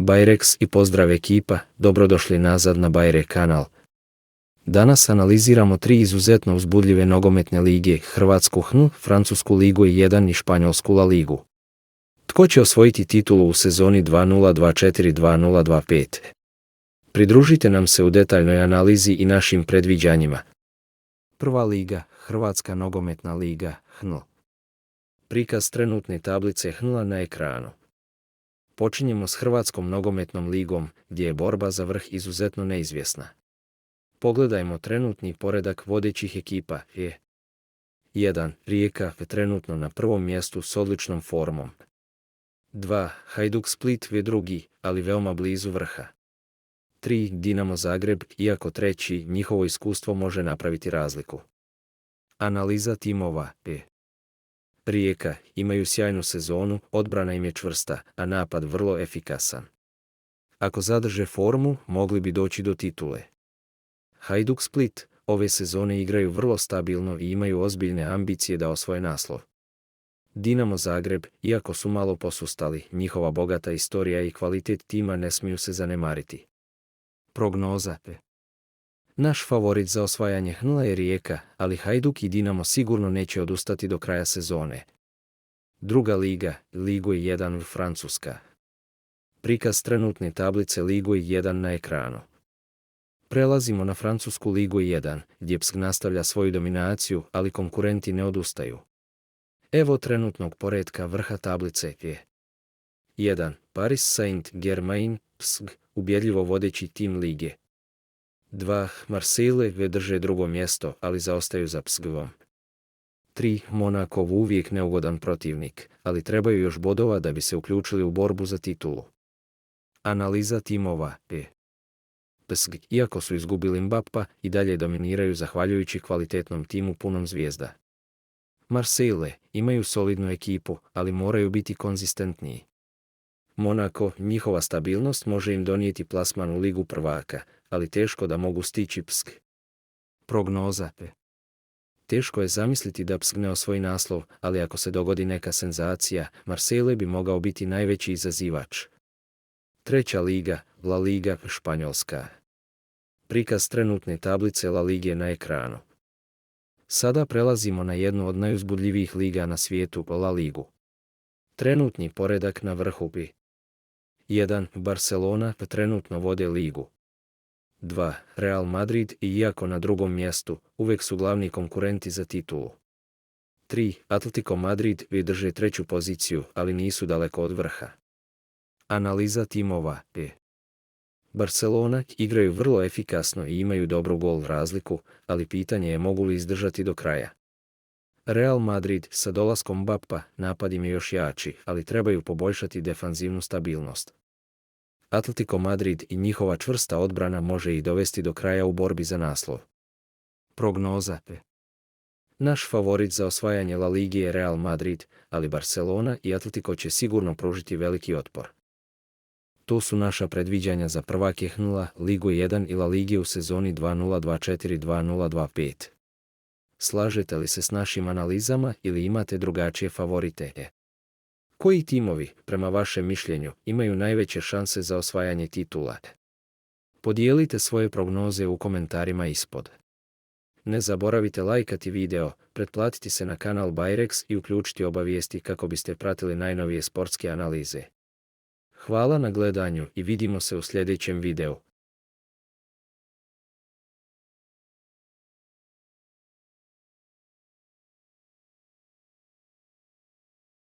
Bajreks i pozdrav ekipa, dobrodošli nazad na Bajrek kanal. Danas analiziramo 3 izuzetno uzbudljive nogometne lige, Hrvatsku HNL, Francusku ligu 1 i Španjolsku La Ligu. Tko će osvojiti titulu u sezoni 2024-2025? Pridružite nam se u detaljnoj analizi i našim predviđanjima. Prva liga, Hrvatska nogometna liga, HNL. Prikaz trenutne tablice HNL-a na ekranu. Počinjemo s Hrvatskom nogometnom ligom, gdje je borba za vrh izuzetno neizvjesna. Pogledajmo trenutni poredak vodećih ekipa. 1. Rijeka je trenutno na prvom mjestu s odličnom formom. 2. Hajduk Split je drugi, ali veoma blizu vrha. 3. Dinamo Zagreb, iako treći, njihovo iskustvo može napraviti razliku. Analiza timova. Rijeka imaju sjajnu sezonu, odbrana im je čvrsta, a napad vrlo efikasan. Ako zadrže formu, mogli bi doći do titule. Hajduk Split ove sezone igraju vrlo stabilno i imaju ozbiljne ambicije da osvoje naslov. Dinamo Zagreb, iako su malo posustali, njihova bogata istorija i kvalitet tima ne smiju se zanemariti. Prognoza. Naš favorit za osvajanje HNL-a je Rijeka, ali Hajduk i Dinamo sigurno neće odustati do kraja sezone. Druga liga, Ligu 1 Francuska. Prikaz trenutne tablice Ligu 1 na ekranu. Prelazimo na Francusku ligu 1, gdje PSG nastavlja svoju dominaciju, ali konkurenti ne odustaju. Evo trenutnog poretka vrha tablice. 1. Paris Saint-Germain, PSG, ubjedljivo vodeći tim lige. 2. Marseille drže drugo mjesto, ali zaostaju za PSG-om. 3. Monaco uvijek neugodan protivnik, ali trebaju još bodova da bi se uključili u borbu za titulu. Analiza timova. PSG, iako su izgubili Mbappa, i dalje dominiraju zahvaljujući kvalitetnom timu punom zvijezda. Marseille imaju solidnu ekipu, ali moraju biti konzistentniji. Monaco, njihova stabilnost može im donijeti plasman u Ligu prvaka, ali teško da mogu stići PSG. Prognoza. Teško je zamisliti da PSG ne osvoji naslov, ali ako se dogodi neka senzacija, Marseille bi mogao biti najveći izazivač. Treća liga, La Liga, Španjolska. Prikaz trenutne tablice La Lige na ekranu. Sada prelazimo na jednu od najuzbudljivijih liga na svijetu, La Ligu. Trenutni poredak na vrhu. 1. Barcelona trenutno vode ligu. 2. Real Madrid, iako na drugom mjestu, uvijek su glavni konkurenti za titulu. 3. Atletico Madrid drže treću poziciju, ali nisu daleko od vrha. Analiza timova. Barcelona igraju vrlo efikasno i imaju dobru gol razliku, ali pitanje je mogu li izdržati do kraja. Real Madrid sa dolaskom Mbappa napad im je još jači, ali trebaju poboljšati defanzivnu stabilnost. Atletico Madrid i njihova čvrsta odbrana može ih dovesti do kraja u borbi za naslov. Prognoza. Naš favorit za osvajanje La Lige je Real Madrid, ali Barcelona i Atletico će sigurno pružiti veliki otpor. To su naša predviđanja za prvake HNL-a, Ligu 1 i La Lige u sezoni 2024-2025. Slažete li se s našim analizama ili imate drugačije favorite? Koji timovi, prema vašem mišljenju, imaju najveće šanse za osvajanje titula? Podijelite svoje prognoze u komentarima ispod. Ne zaboravite lajkati video, pretplatiti se na kanal Bajreks i uključiti obavijesti kako biste pratili najnovije sportske analize. Hvala na gledanju i vidimo se u sljedećem videu.